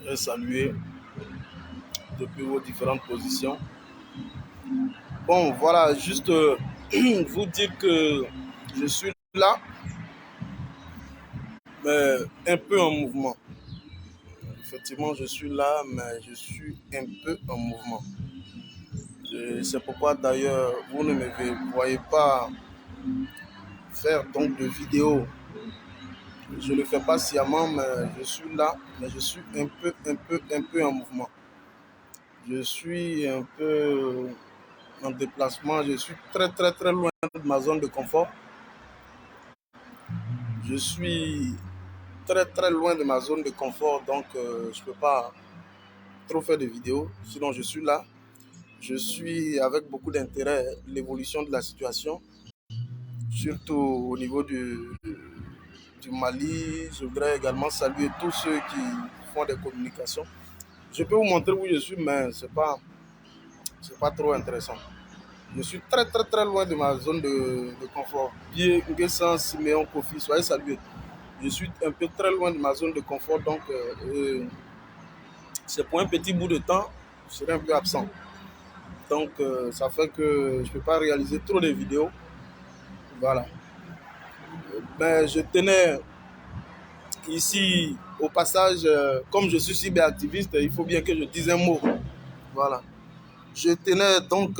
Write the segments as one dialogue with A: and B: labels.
A: et saluer depuis vos différentes positions. Bon, voilà, juste vous dire que je suis là, mais un peu en mouvement. Effectivement, je suis là, mais je suis un peu en mouvement. C'est pourquoi d'ailleurs, vous ne me voyez pas faire donc de vidéos. Je ne le fais pas sciemment, mais je suis là, mais je suis un peu en mouvement. Je suis un peu en déplacement, je suis très loin de ma zone de confort. Je suis très loin de ma zone de confort, donc je ne peux pas trop faire de vidéos. Sinon, je suis là. Je suis avec beaucoup d'intérêt l'évolution de la situation, surtout au niveau du Mali. Je voudrais également saluer tous ceux qui font des communications. Je peux vous montrer où je suis, mais ce n'est pas trop intéressant. Je suis très loin de ma zone de confort. Bien, Nguessan, Siméon, Kofi, soyez salués. Je suis un peu très loin de ma zone de confort, donc c'est pour un petit bout de temps, je serai un peu absent. Donc ça fait que je ne peux pas réaliser trop de vidéos. Voilà. Mais je tenais ici, au passage, comme je suis cyberactiviste, il faut bien que je dise un mot. Voilà. Je tenais donc,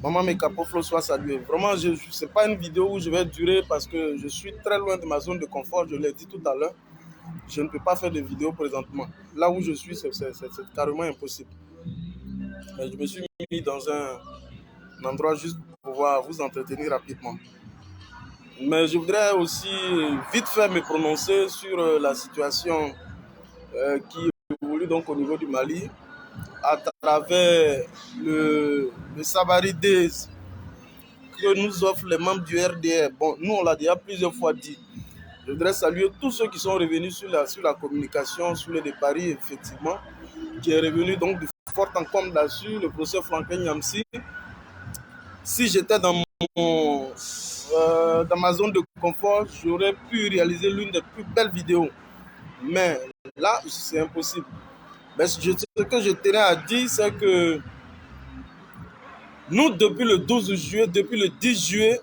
A: Maman Mekapoflo soit salué. Vraiment, ce n'est pas une vidéo où je vais durer parce que je suis très loin de ma zone de confort, je l'ai dit tout à l'heure. Je ne peux pas faire de vidéo présentement. Là où je suis, c'est carrément impossible. Mais je me suis mis dans un endroit juste pour pouvoir vous entretenir rapidement. Mais je voudrais aussi vite fait me prononcer sur la situation qui évolue donc au niveau du Mali à travers le Sabari Days que nous offrent les membres du RDR. Bon, nous on l'a déjà plusieurs fois dit. Je voudrais saluer tous ceux qui sont revenus sur la communication, sur le Paris, effectivement, qui est revenu donc du fort en comble là-dessus, le professeur Franklin Nyamsi. Si j'étais dans ma zone de confort, j'aurais pu réaliser l'une des plus belles vidéos. Mais là, c'est impossible. Mais ce que je tenais à dire, c'est que nous, depuis le 12 juillet, depuis le 10 juillet,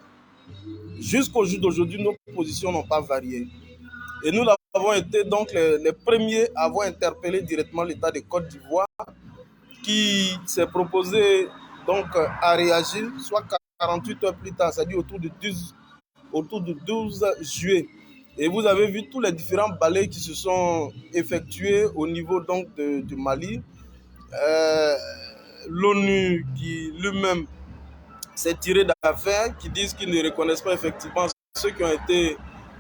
A: jusqu'au jour d'aujourd'hui, nos positions n'ont pas varié. Et nous avons été donc les premiers à avoir interpellé directement l'État de Côte d'Ivoire qui s'est proposé donc à réagir, soit 48 heures plus tard, c'est-à-dire autour du 12 juillet. Et vous avez vu tous les différents balais qui se sont effectués au niveau donc du Mali. L'ONU qui lui-même s'est tiré d'affaire, qui disent qu'ils ne reconnaissent pas effectivement ceux qui ont été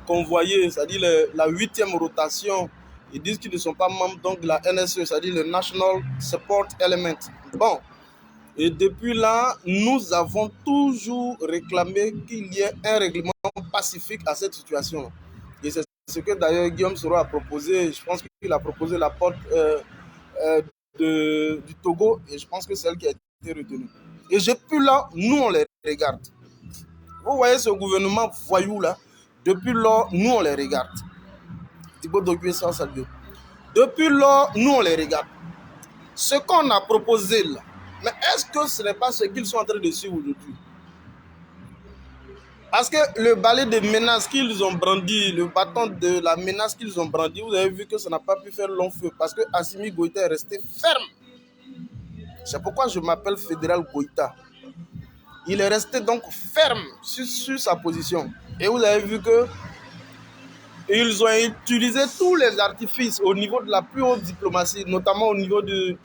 A: convoyés, c'est-à-dire la 8e rotation. Ils disent qu'ils ne sont pas membres donc de la NSE, c'est-à-dire le National Support Element. Bon, et depuis là, nous avons toujours réclamé qu'il y ait un règlement pacifique à cette situation. Et c'est ce que d'ailleurs Guillaume Soro a proposé. Je pense qu'il a proposé la porte du Togo et je pense que c'est elle qui a été retenue. Et depuis là, nous on les regarde. Vous voyez ce gouvernement voyou là, depuis lors, nous on les regarde. Depuis lors, nous on les regarde. Ce qu'on a proposé là, mais est-ce que ce n'est pas ce qu'ils sont en train de suivre aujourd'hui? Parce que le balai de menaces qu'ils ont brandi, le bâton de la menace qu'ils ont brandi, vous avez vu que ça n'a pas pu faire long feu parce que Assimi Goïta est resté ferme. C'est pourquoi je m'appelle Fédéral Goïta. Il est resté donc ferme sur sa position. Et vous avez vu que ils ont utilisé tous les artifices au niveau de la plus haute diplomatie, notamment au niveau de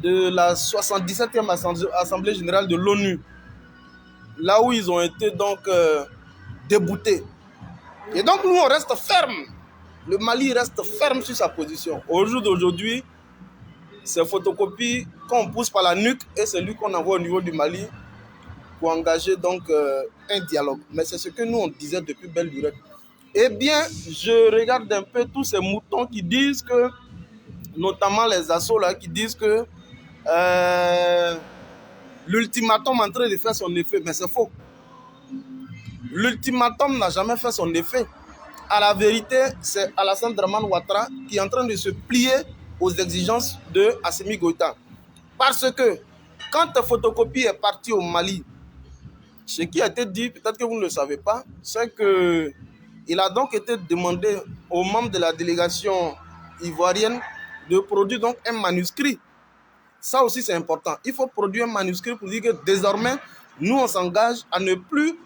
A: la 77e Assemblée générale de l'ONU, là où ils ont été donc déboutés. Et donc nous, on reste ferme. Le Mali reste ferme sur sa position. Au jour d'aujourd'hui, ces photocopies qu'on pousse par la nuque et c'est lui qu'on envoie au niveau du Mali pour engager donc un dialogue. Mais c'est ce que nous, on disait depuis belle durée. Eh bien, je regarde un peu tous ces moutons qui disent que, notamment les assos là, qui disent que l'ultimatum est en train de faire son effet. Mais c'est faux. L'ultimatum n'a jamais fait son effet. à la vérité, c'est Alassane Dramane Ouattara qui est en train de se plier aux exigences de Assimi Goïta. Parce que quand ta photocopie est partie au Mali, ce qui a été dit, peut-être que vous ne le savez pas, c'est qu'il a donc été demandé aux membres de la délégation ivoirienne de produire donc un manuscrit. Ça aussi, c'est important. Il faut produire un manuscrit pour dire que désormais, nous, on s'engage à ne plus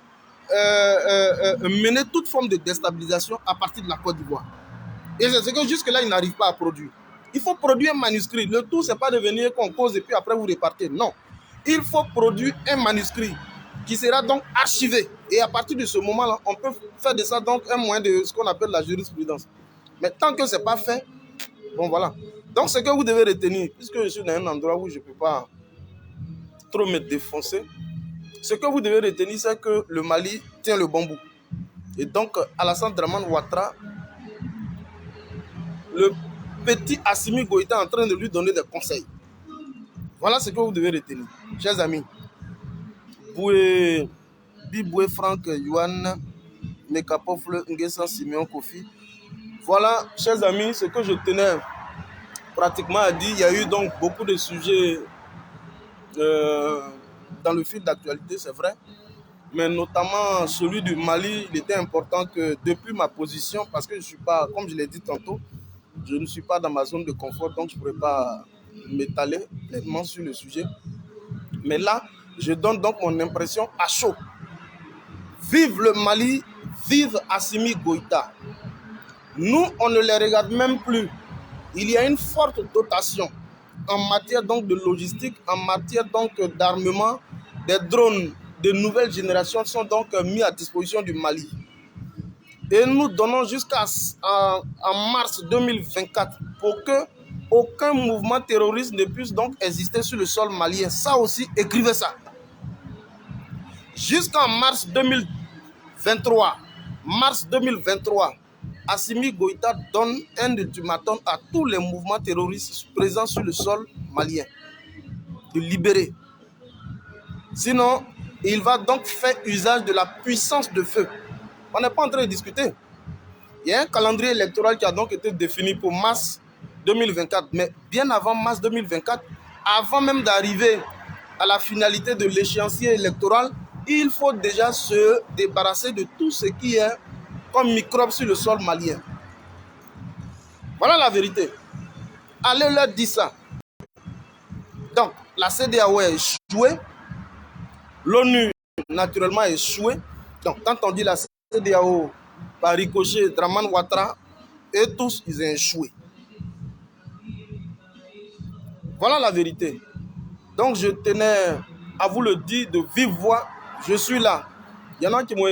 A: mener toute forme de déstabilisation à partir de la Côte d'Ivoire. Et c'est ce que jusque-là, ils n'arrivent pas à produire. Il faut produire un manuscrit. Le tout, ce n'est pas de venir qu'on cause et puis après vous repartez. Non. Il faut produire un manuscrit qui sera donc archivé. Et à partir de ce moment-là, on peut faire de ça donc un moyen de ce qu'on appelle la jurisprudence. Mais tant que ce n'est pas fait, bon voilà. Donc ce que vous devez retenir, puisque je suis dans un endroit où je ne peux pas trop me défoncer, ce que vous devez retenir, c'est que le Mali tient le bon bout. Et donc, Alassane Dramane Ouattara, le petit Assimi Goïta est en train de lui donner des conseils. Voilà ce que vous devez retenir. Chers amis, Boué Franck, Yuan, Mekapofle, Nguessan, Simeon, Kofi. Voilà, chers amis, ce que je tenais pratiquement à dire. Il y a eu donc beaucoup de sujets dans le fil d'actualité, c'est vrai. Mais notamment celui du Mali, il était important que depuis ma position, parce que je ne suis pas, comme je l'ai dit tantôt, je ne suis pas dans ma zone de confort, donc je ne pourrais pas m'étaler pleinement sur le sujet. Mais là, je donne donc mon impression à chaud. Vive le Mali, vive Assimi Goïta. Nous, on ne les regarde même plus. Il y a une forte dotation en matière donc de logistique, en matière donc d'armement. Des drones de nouvelle génération sont donc mis à disposition du Mali. Et nous donnons jusqu'à en mars 2024 pour que aucun mouvement terroriste ne puisse donc exister sur le sol malien. Ça aussi, écrivez ça. Jusqu'en mars 2023, Assimi Goïta donne un ultimatum à tous les mouvements terroristes présents sur le sol malien de libérer. Sinon, il va donc faire usage de la puissance de feu. On n'est pas en train de discuter. Il y a un calendrier électoral qui a donc été défini pour mars 2024. Mais bien avant mars 2024, avant même d'arriver à la finalité de l'échéancier électoral, il faut déjà se débarrasser de tout ce qui est comme microbe sur le sol malien. Voilà la vérité. Allez leur dire ça. Donc, la CEDEAO est échouée. L'ONU, naturellement, est échouée. Donc, quand on dit la CEDEAO, par ricochet, Dramane Ouattara, et tous, ils ont échoué. Voilà la vérité. Donc, je tenais à vous le dire de vive voix. Je suis là. Il y en a qui m'ont